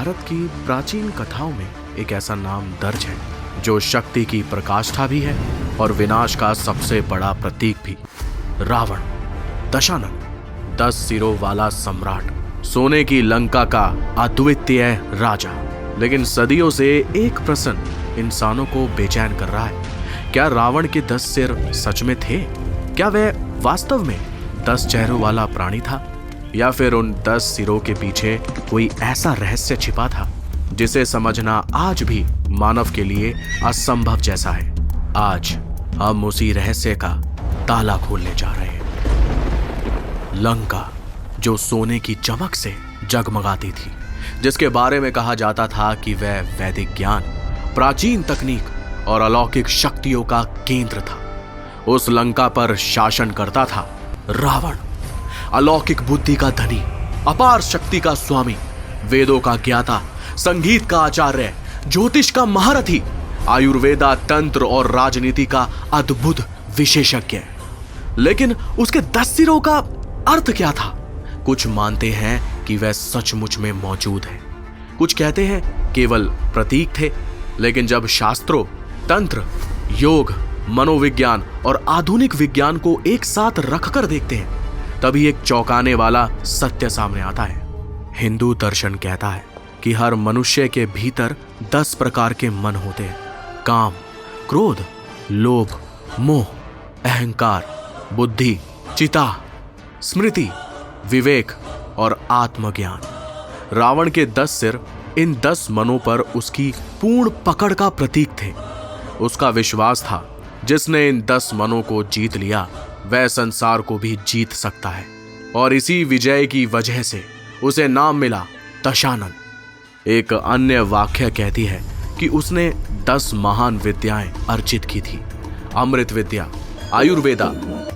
भारत की प्राचीन कथाओं में एक ऐसा नाम दर्ज है जो शक्ति की पराकाष्ठा भी है और विनाश का सबसे बड़ा प्रतीक भी। रावण, दशानन, 10 सिरों वाला सम्राट, सोने की लंका का अद्वितीय राजा। लेकिन सदियों से एक प्रश्न इंसानों को बेचैन कर रहा है। क्या रावण के 10 सिर सच में थे? क्या वह वास्तव में 10 चेहरों वाला प्राणी था, या फिर उन 10 सिरों के पीछे कोई ऐसा रहस्य छिपा था जिसे समझना आज भी मानव के लिए असंभव जैसा है? आज हम उसी रहस्य का ताला खोलने जा रहे हैं। लंका, जो सोने की चमक से जगमगाती थी, जिसके बारे में कहा जाता था कि वह वैदिक ज्ञान, प्राचीन तकनीक और अलौकिक शक्तियों का केंद्र था। उस लंका पर शासन करता था रावण, अलौकिक बुद्धि का धनी, अपार शक्ति का स्वामी, वेदों का ज्ञाता, संगीत का आचार्य, ज्योतिष का महारथी, आयुर्वेदा, तंत्र और राजनीति का अद्भुत विशेषज्ञ। लेकिन उसके 10 सिरों का अर्थ क्या था? कुछ मानते हैं कि वह सचमुच में मौजूद है, कुछ कहते हैं केवल प्रतीक थे। लेकिन जब शास्त्रों, तंत्र, योग, मनोविज्ञान और आधुनिक विज्ञान को एक साथ रखकर देखते हैं, तभी एक चौंकाने वाला सत्य सामने आता है। हिंदू दर्शन कहता है कि हर मनुष्य के भीतर 10 प्रकार के मन होते हैं: काम, क्रोध, लोभ, मोह, अहंकार, बुद्धि, चिता, स्मृति, विवेक और आत्मज्ञान। रावण के 10 सिर इन 10 मनों पर उसकी पूर्ण पकड़ का प्रतीक थे। उसका विश्वास था जिसने इन 10 मनों को जीत लिया वह संसार को भी जीत सकता है, और इसी विजय की वजह से उसे नाम मिला दशानन। एक अन्य वाक्य कहती है कि उसने 10 महान विद्याएं अर्जित की थी: अमृत विद्या, आयुर्वेदा,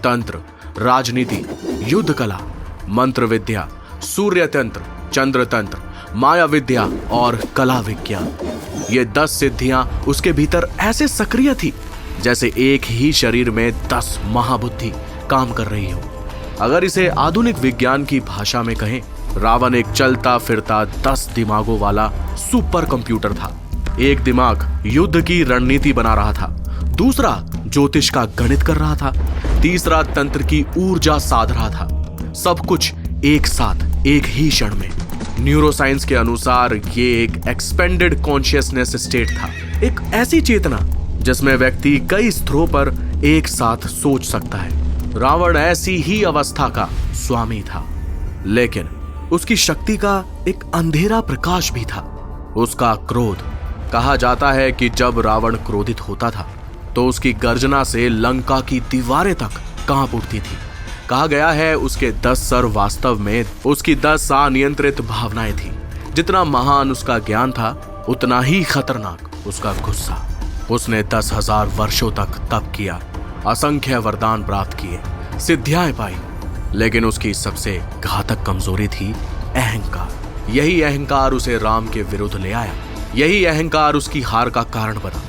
तंत्र, राजनीति, युद्ध कला, मंत्र विद्या, सूर्य तंत्र, चंद्र तंत्र, माया विद्या और कला विज्ञान। ये 10 सिद्धियां उसके भीतर ऐसे सक्रिय थी जैसे एक ही शरीर में 10 महाबुद्धि काम कर रही हो। अगर इसे आधुनिक विज्ञान की भाषा में कहें, रावण एक चलता फिरता 10 दिमागों वाला सुपर कंप्यूटर था। एक दिमाग युद्ध की रणनीति बना रहा था, दूसरा ज्योतिष का गणित कर रहा था, तीसरा तंत्र की ऊर्जा साध रहा था। सब कुछ एक साथ एक ही क्षण में। न्यूरोसाइंस के अनुसार ये एक एक्सपेंडेड कॉन्शियसनेस स्टेट था, एक ऐसी चेतना जिसमें व्यक्ति कई स्तरों पर एक साथ सोच सकता है। रावण ऐसी ही अवस्था का स्वामी था, लेकिन उसकी शक्ति का एक अंधेरा प्रकाश भी था, उसका क्रोध। कहा जाता है कि जब रावण क्रोधित होता था तो उसकी गर्जना से लंका की दीवारें तक कांप उठती थी। कहा गया है उसके 10 सर वास्तव में उसकी 10 अनियंत्रित भावनाएं थी। जितना महान उसका ज्ञान था, उतना ही खतरनाक उसका गुस्सा। उसने 10,000 वर्षों तक तप किया, असंख्य वरदान प्राप्त किए, सिद्धियां पाई, लेकिन उसकी सबसे घातक कमजोरी थी अहंकार। यही अहंकार उसे राम के विरुद्ध ले आया, यही अहंकार उसकी हार का कारण बना।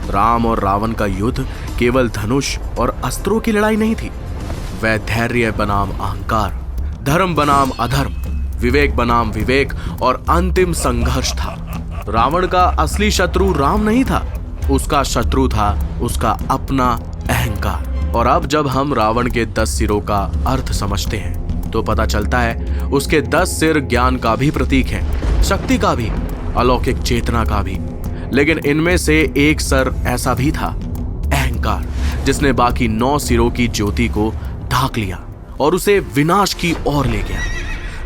राम और रावण का युद्ध केवल धनुष और अस्त्रों की लड़ाई नहीं थी, वह धैर्य बनाम अहंकार, धर्म बनाम अधर्म, विवेक बनाम विवेक और अंतिम संघर्ष था। रावण का असली शत्रु राम नहीं था, उसका शत्रु था उसका अपना अहंकार। और अब जब हम रावण के 10 सिरों का अर्थ समझते हैं तो पता चलता है उसके 10 सिर ज्ञान का भी प्रतीक है, शक्ति का भी, अलौकिक चेतना का भी। लेकिन इनमें से एक सर ऐसा भी था, अहंकार, जिसने बाकी 9 सिरों की ज्योति को ढाक लिया और उसे विनाश की ओर ले गया।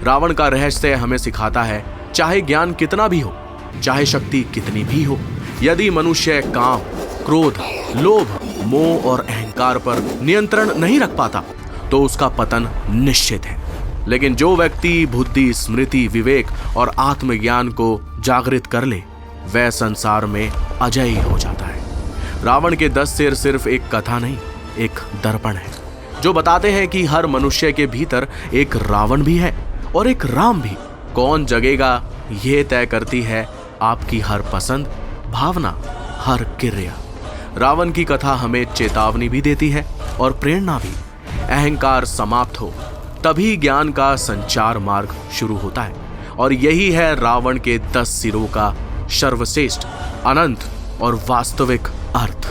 रावण का रहस्य हमें सिखाता है, चाहे ज्ञान कितना भी हो, चाहे शक्ति कितनी भी हो, यदि मनुष्य काम, क्रोध, लोभ, मोह और अहंकार पर नियंत्रण नहीं रख पाता तो उसका पतन निश्चित है। लेकिन जो व्यक्ति बुद्धि, स्मृति, विवेक और आत्मज्ञान को जागृत कर ले, वह संसार में अजयी हो जाता है। रावण के 10 सिर सिर्फ एक कथा नहीं, एक दर्पण है जो बताते हैं कि हर मनुष्य के भीतर एक रावण भी है और एक राम भी। कौन जगेगा ये तय करती है आपकी हर पसंद, भावना, हर क्रिया। रावण की कथा हमें चेतावनी भी देती है और प्रेरणा भी। अहंकार समाप्त हो तभी ज्ञान का संचार मार्ग शुरू होता है, और यही है रावण के 10 सिरों का सर्वश्रेष्ठ, अनंत और वास्तविक अर्थ।